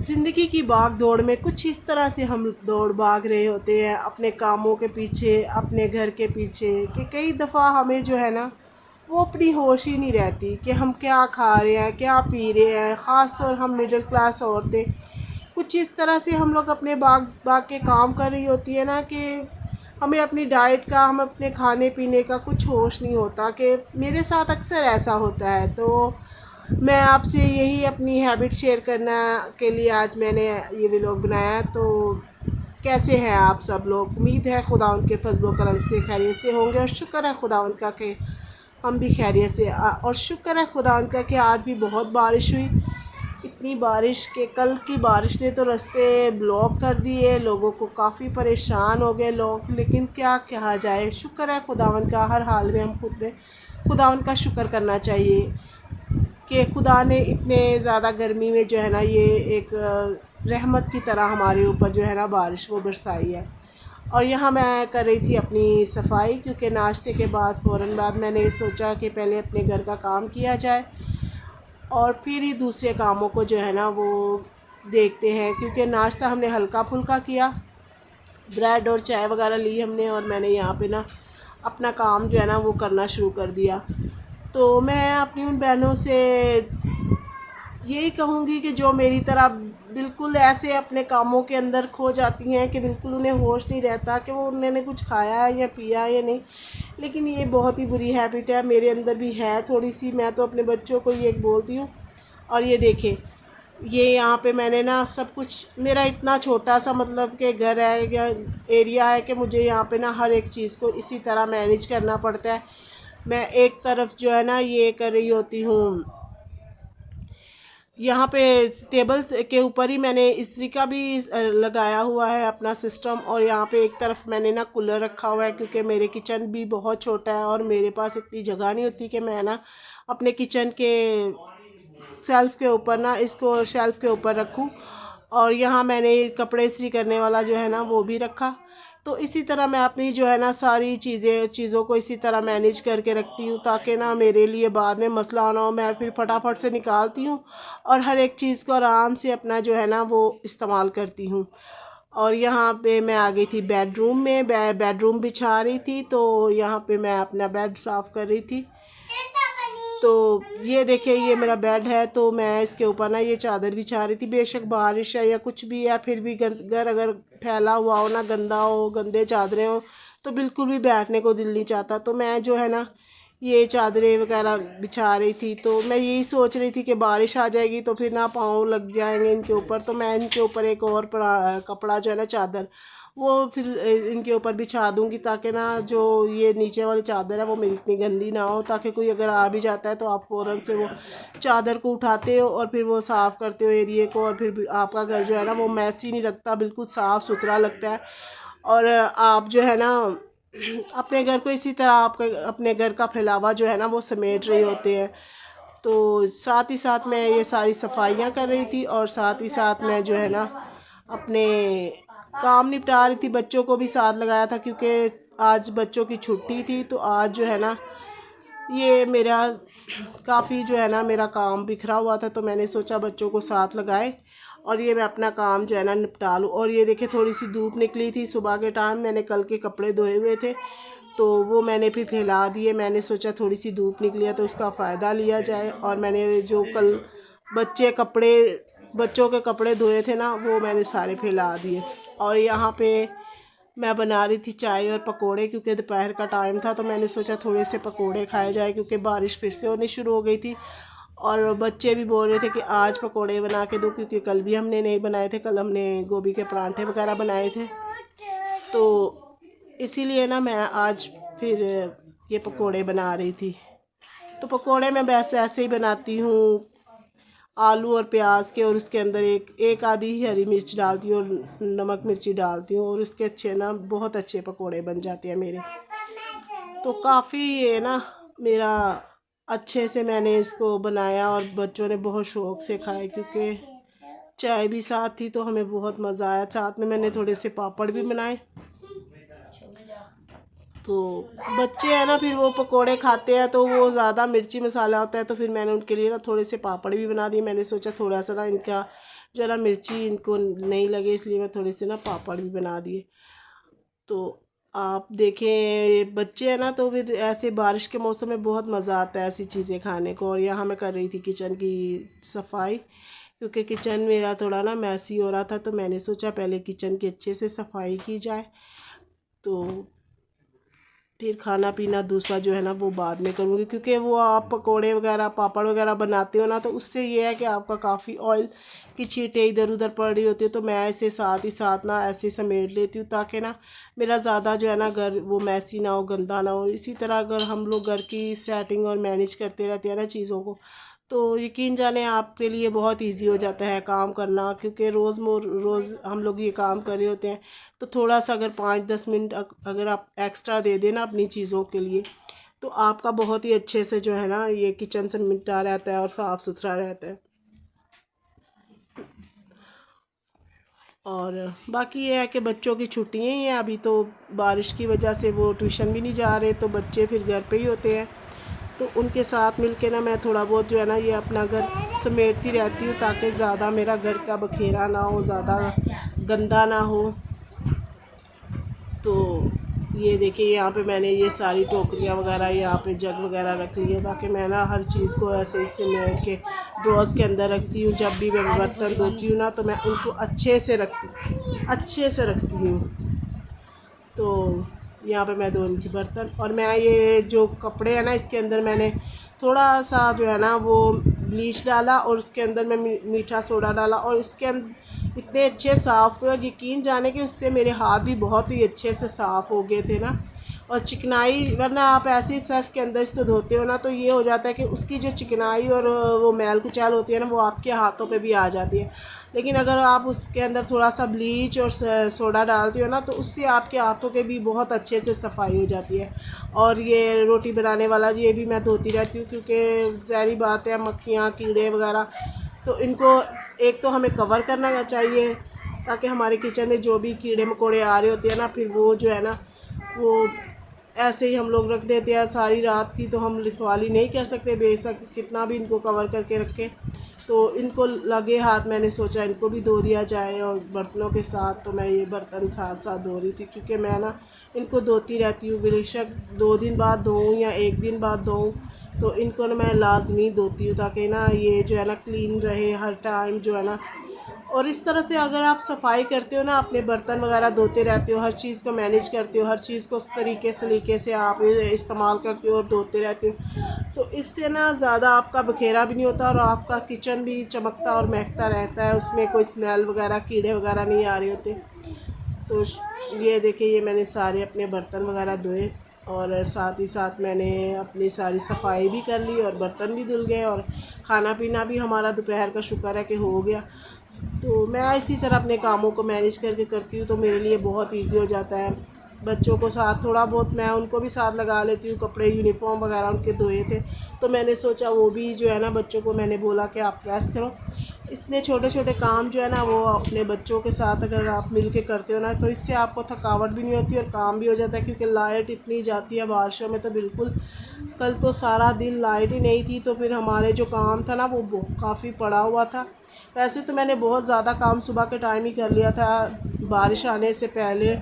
ज़िंदगी की भाग दौड़ में कुछ इस तरह से हम दौड़ भाग रहे होते हैं अपने कामों के पीछे, अपने घर के पीछे, कि कई दफ़ा हमें जो है ना वो अपनी होश ही नहीं रहती कि हम क्या खा रहे हैं, क्या पी रहे हैं। ख़ास तौर हम मिडिल क्लास औरतें कुछ इस तरह से हम लोग अपने बाग बाग के काम कर रही होती है ना कि हमें अपनी डाइट का, हम अपने खाने पीने का कुछ होश नहीं होता। कि मेरे साथ अक्सर ऐसा होता है। तो मैं आपसे यही अपनी हैबिट शेयर करना के लिए आज मैंने ये व्लॉग बनाया। तो कैसे हैं आप सब लोग? उम्मीद है खुदावंद के फजलो करम से खैरियत से होंगे और शुक्र है खुदावंद का कि हम भी खैरियत से। और शुक्र है खुदावंद का कि आज भी बहुत बारिश हुई। इतनी बारिश के कल की बारिश ने तो रास्ते ब्लॉक कर दिए, लोगों को काफ़ी परेशान हो गए लोग। लेकिन क्या कहा जाए, शुक्र है खुदावंद का। हर हाल में हम खुदावंद का शुक्र करना चाहिए कि खुदा ने इतने ज़्यादा गर्मी में जो है ना ये एक रहमत की तरह हमारे ऊपर जो है ना बारिश वो बरसाई है। और यहाँ मैं कर रही थी अपनी सफाई, क्योंकि नाश्ते के बाद फ़ौरन बाद मैंने सोचा कि पहले अपने घर का काम किया जाए और फिर ही दूसरे कामों को जो है ना वो देखते हैं। क्योंकि नाश्ता हमने हल्का फुल्का किया, ब्रेड और चाय वगैरह ली हमने, और मैंने यहाँ पे ना अपना काम जो है ना वो करना शुरू कर दिया। तो मैं अपनी उन बहनों से यही कहूँगी कि जो मेरी तरह बिल्कुल ऐसे अपने कामों के अंदर खो जाती हैं कि बिल्कुल उन्हें होश नहीं रहता कि वो उन्होंने कुछ खाया है या पिया है या नहीं। लेकिन ये बहुत ही बुरी हैबिट है, मेरे अंदर भी है थोड़ी सी। मैं तो अपने बच्चों को ये बोलती हूँ। और ये देखें, ये यहाँ पे मैंने ना सब कुछ, मेरा इतना छोटा सा मतलब कि घर है या एरिया है कि मुझे यहाँ पे ना हर एक चीज़ को इसी तरह मैनेज करना पड़ता है। मैं एक तरफ जो है ना ये कर रही होती हूँ, यहाँ पे टेबल के ऊपर ही मैंने इस्त्री का भी लगाया हुआ है अपना सिस्टम। और यहाँ पे एक तरफ मैंने ना कूलर रखा हुआ है, क्योंकि मेरे किचन भी बहुत छोटा है और मेरे पास इतनी जगह नहीं होती कि मैं ना अपने किचन के शेल्फ़ के ऊपर ना इसको शेल्फ़ के ऊपर रखूँ। और यहाँ मैंने कपड़े इस्त्री करने वाला जो है ना वो भी रखा। तो इसी तरह मैं अपनी जो है ना सारी चीज़ों को इसी तरह मैनेज करके रखती हूँ, ताकि ना मेरे लिए बाद में मसला ना हो। मैं फिर फटाफट से निकालती हूँ और हर एक चीज़ को आराम से अपना जो है ना वो इस्तेमाल करती हूँ। और यहाँ पे मैं आ गई थी बेडरूम में, बेडरूम बिछा रही थी। तो यहाँ पे मैं अपना बेड साफ़ कर रही थी। तो ये देखिए, ये मेरा बेड है। तो मैं इसके ऊपर ना ये चादर बिछा रही थी। बेशक बारिश है या कुछ भी है, फिर भी घर अगर फैला हुआ हो ना, गंदा हो, गंदे चादरें हो, तो बिल्कुल भी बैठने को दिल नहीं चाहता। तो मैं जो है ना ये चादरें वगैरह बिछा रही थी। तो मैं यही सोच रही थी कि बारिश आ जाएगी तो फिर ना पाँव लग जाएंगे इनके ऊपर। तो मैं इनके ऊपर एक और कपड़ा जो है ना चादर वो फिर इनके ऊपर बिछा दूंगी, ताकि ना जो ये नीचे वाली चादर है वो मेरी इतनी गंदी ना हो, ताकि कोई अगर आ भी जाता है तो आप फ़ौरन से वो चादर को उठाते हो और फिर वो साफ़ करते हो एरिए को। और फिर आपका घर जो है ना वो मैसी नहीं लगता, बिल्कुल साफ़ सुथरा लगता है। और आप जो है ना अपने घर को इसी तरह आप अपने घर का फैलावा जो है ना वो समेट रहे होते हैं। तो साथ ही साथ मैं ये सारी सफाइयाँ कर रही थी और साथ ही साथ मैं जो है ना अपने काम निपटा रही थी। बच्चों को भी साथ लगाया था, क्योंकि आज बच्चों की छुट्टी थी। तो आज जो है ना ये मेरा काफ़ी जो है ना मेरा काम बिखरा हुआ था। तो मैंने सोचा बच्चों को साथ लगाए और ये मैं अपना काम जो है ना निपटा लूँ। और ये देखिए, थोड़ी सी धूप निकली थी सुबह के टाइम, मैंने कल के कपड़े धोए हुए थे तो वो मैंने फिर फैला दिए। मैंने सोचा थोड़ी सी धूप निकली है तो उसका फ़ायदा लिया जाए। और मैंने जो कल बच्चों के कपड़े धोए थे ना वो मैंने सारे फैला दिए। और यहाँ पे मैं बना रही थी चाय और पकोड़े, क्योंकि दोपहर का टाइम था। तो मैंने सोचा थोड़े से पकोड़े खाए जाए, क्योंकि बारिश फिर से होनी शुरू हो गई थी। और बच्चे भी बोल रहे थे कि आज पकोड़े बना के दो, क्योंकि कल भी हमने नहीं बनाए थे, कल हमने गोभी के परांठे वगैरह बनाए थे। तो इसीलिए ना मैं आज फिर ये पकोड़े बना रही थी। तो पकोड़े मैं वैसे ऐसे ही बनाती हूँ, आलू और प्याज के, और उसके अंदर एक एक आधी हरी मिर्च डालती हूँ और नमक मिर्ची डालती हूँ, और उसके अच्छे ना बहुत अच्छे पकोड़े बन जाते हैं मेरे। तो काफ़ी ये ना मेरा अच्छे से मैंने इसको बनाया और बच्चों ने बहुत शौक़ से खाए, क्योंकि चाय भी साथ थी तो हमें बहुत मज़ा आया। साथ में मैंने थोड़े से पापड़ भी बनाए। तो बच्चे हैं ना, फिर वो पकोड़े खाते हैं तो वो ज़्यादा मिर्ची मसाला होता है, तो फिर मैंने उनके लिए ना थोड़े से पापड़ भी बना दिए। मैंने सोचा थोड़ा सा ना इनका जो है ना मिर्ची इनको नहीं लगे, इसलिए मैं थोड़े से ना पापड़ भी बना दिए। तो आप देखें, ये बच्चे हैं ना, तो फिर ऐसे बारिश के मौसम में बहुत मज़ा आता है ऐसी चीज़ें खाने को। और यहाँ मैं कर रही थी किचन की सफाई, क्योंकि किचन मेरा थोड़ा ना मैसी हो रहा था, तो मैंने सोचा पहले किचन की अच्छे से सफाई की जाए, तो फिर खाना पीना दूसरा जो है ना वो बाद में करूँगी। क्योंकि वो आप पकोड़े वगैरह पापड़ वगैरह बनाते हो ना, तो उससे ये है कि आपका काफ़ी ऑयल की छींटें इधर उधर पड़ रही होती है, तो मैं ऐसे साथ ही साथ ना ऐसे समेट लेती हूँ, ताकि ना मेरा ज़्यादा जो है ना घर वो मैसी ना हो, गंदा ना हो। इसी तरह अगर हम लोग घर की सेटिंग और मैनेज करते रहते हैं ना चीज़ों को, तो यकीन जाने आपके लिए बहुत इजी हो जाता है काम करना। क्योंकि रोज़ हम लोग ये काम कर रहे होते हैं, तो थोड़ा सा अगर 5-10 मिनट अगर आप एक्स्ट्रा दे देना अपनी चीज़ों के लिए, तो आपका बहुत ही अच्छे से जो है ना ये किचन से निपटा रहता है और साफ़ सुथरा रहता है। और बाकी ये है कि बच्चों की छुट्टियां ही हैं अभी, तो बारिश की वजह से वो ट्यूशन भी नहीं जा रहे, तो बच्चे फिर घर पे ही होते हैं। तो उनके साथ मिलके ना मैं थोड़ा बहुत जो है ना ये अपना घर समेटती रहती हूँ, ताकि ज़्यादा मेरा घर का बखेरा ना हो, ज़्यादा गंदा ना हो। तो ये देखिए, यहाँ पे मैंने ये सारी टोकरियाँ वगैरह यहाँ पे जग वगैरह रख ली है, ताकि मैं ना हर चीज़ को ऐसे ही समेट के ड्रॉज के अंदर रखती हूँ। जब भी मैं बर्तन धोती हूँ ना, तो मैं उनको अच्छे से रखती हूँ। तो यहाँ पे मैं धो रही थी बर्तन, और मैं ये जो कपड़े हैं ना इसके अंदर मैंने थोड़ा सा जो है ना वो ब्लीच डाला, और उसके अंदर मैं मीठा सोडा डाला, और उसके अंदर इतने अच्छे साफ़ हुए, और यकीन जाने कि उससे मेरे हाथ भी बहुत ही अच्छे से साफ़ हो गए थे ना। और चिकनाई, वरना आप ऐसे ही सर्फ़ के अंदर इसको धोते हो ना, तो ये हो जाता है कि उसकी जो चिकनाई और वो मैल कुचैल होती है ना, वो आपके हाथों पे भी आ जाती है। लेकिन अगर आप उसके अंदर थोड़ा सा ब्लीच और सोडा डालते हो ना, तो उससे आपके हाथों के भी बहुत अच्छे से सफाई हो जाती है। और ये रोटी बनाने वाला ये भी मैं धोती रहती हूँ, क्योंकि ज़ाहिर बात है मक्खियाँ कीड़े वगैरह, तो इनको एक तो हमें कवर करना चाहिए, ताकि हमारे किचन में जो भी कीड़े मकोड़े आ रहे होते हैं ना, फिर वो जो है ना वो ऐसे ही हम लोग रख देते हैं। सारी रात की तो हम रखवाली नहीं कर सकते, बेशक कितना भी इनको कवर करके रखें। तो इनको लगे हाथ मैंने सोचा इनको भी धो दिया जाए, और बर्तनों के साथ तो मैं ये बर्तन साथ साथ धो रही थी, क्योंकि मैं ना इनको धोती रहती हूँ। बेशक 2 दिन बाद धोऊँ या 1 दिन बाद धोऊँ, तो इनको ना मैं लाजमी धोती हूँ, ताकि ना ये जो है ना क्लीन रहे हर टाइम जो है ना। और इस तरह से अगर आप सफाई करते हो ना, अपने बर्तन वगैरह धोते रहते हो, हर चीज़ को मैनेज करते हो, हर चीज़ को उस सलीके से आप इस्तेमाल करते हो और धोते रहते हो, तो इससे ना ज़्यादा आपका बखेरा भी नहीं होता, और आपका किचन भी चमकता और महकता रहता है। उसमें कोई स्मेल वगैरह कीड़े वगैरह नहीं आ रहे होते। तो ये देखिए, ये मैंने सारे अपने बर्तन वगैरह धोए, और साथ ही साथ मैंने अपनी सारी सफाई भी कर ली, और बर्तन भी धुल गए, और खाना पीना भी हमारा दोपहर का शुक्र है कि हो गया। तो मैं इसी तरह अपने कामों को मैनेज करके करती हूँ, तो मेरे लिए बहुत इजी हो जाता है। बच्चों को साथ थोड़ा बहुत मैं उनको भी साथ लगा लेती हूँ, कपड़े यूनिफॉर्म वगैरह उनके धोए थे, तो मैंने सोचा वो भी जो है ना बच्चों को मैंने बोला कि आप प्रेस करो। इतने छोटे छोटे काम जो है ना वो अपने बच्चों के साथ अगर आप मिल के करते हो ना, तो इससे आपको थकावट भी नहीं होती और काम भी हो जाता है। क्योंकि लाइट इतनी जाती है बारिशों में, तो बिल्कुल कल तो सारा दिन लाइट ही नहीं थी, तो फिर हमारे जो काम था ना वो काफ़ी पड़ा हुआ था। वैसे तो मैंने बहुत ज़्यादा काम सुबह के टाइम ही कर लिया था, बारिश आने से पहले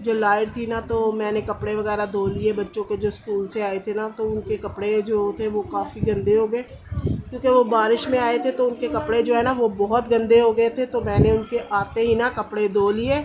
जो लाइट थी ना, तो मैंने कपड़े वगैरह धो लिए बच्चों के जो स्कूल से आए थे ना, तो उनके कपड़े जो थे वो काफ़ी गंदे हो गए, क्योंकि वो बारिश में आए थे, तो उनके कपड़े जो है ना वो बहुत गंदे हो गए थे। तो मैंने उनके आते ही ना कपड़े धो लिए,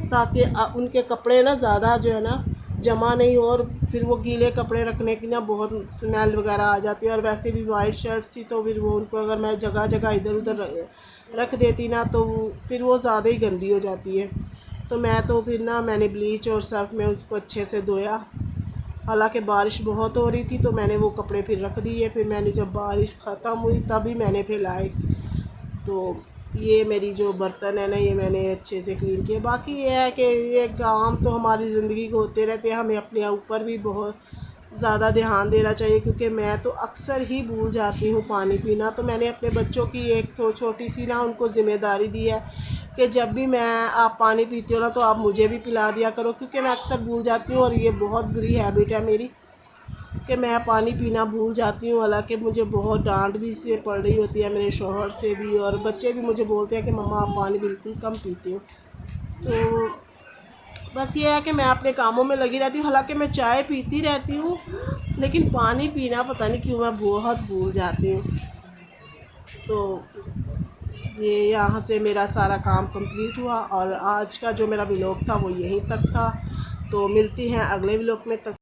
ताकि उनके कपड़े ना ज़्यादा जो है ना जमा नहीं हो, और फिर वो गीले कपड़े रखने की ना बहुत स्मेल वगैरह आ जाती है। और वैसे भी वाइट शर्ट थी, तो फिर वो उनको अगर मैं जगह जगह इधर उधर रख देती ना, तो फिर वो ज़्यादा ही गंदी हो जाती है। तो मैं तो फिर ना मैंने ब्लीच और सर्फ में उसको अच्छे से धोया। हालांकि बारिश बहुत हो रही थी, तो मैंने वो कपड़े फिर रख दिए। फिर मैंने जब बारिश ख़त्म हुई तभी मैंने फैलाए। तो ये मेरी जो बर्तन है ना, ये मैंने अच्छे से क्लीन किए। बाकी ये है कि ये काम तो हमारी ज़िंदगी को होते रहते हैं, हमें अपने ऊपर भी बहुत ज़्यादा ध्यान देना चाहिए। क्योंकि मैं तो अक्सर ही भूल जाती हूँ पानी पीना, तो मैंने अपने बच्चों की एक तो छोटी सी ना उनको ज़िम्मेदारी दी है कि जब भी आप पानी पीती हो ना तो आप मुझे भी पिला दिया करो, क्योंकि मैं अक्सर भूल जाती हूँ और ये बहुत बुरी हैबिट है मेरी कि मैं पानी पीना भूल जाती हूँ। हालांकि मुझे बहुत डांट भी से पड़ रही होती है, मेरे शोहर से भी, और बच्चे भी मुझे बोलते हैं कि मम्मा आप पानी बिल्कुल कम पीती हो। तो बस ये है कि मैं अपने कामों में लगी रहती हूँ। हालांकि मैं चाय पीती रहती हूँ, लेकिन पानी पीना पता नहीं क्यों मैं बहुत भूल जाती हूँ। तो ये यहाँ से मेरा सारा काम कंप्लीट हुआ और आज का जो मेरा व्लॉग था वो यहीं तक था। तो मिलती हैं अगले व्लॉग में, तब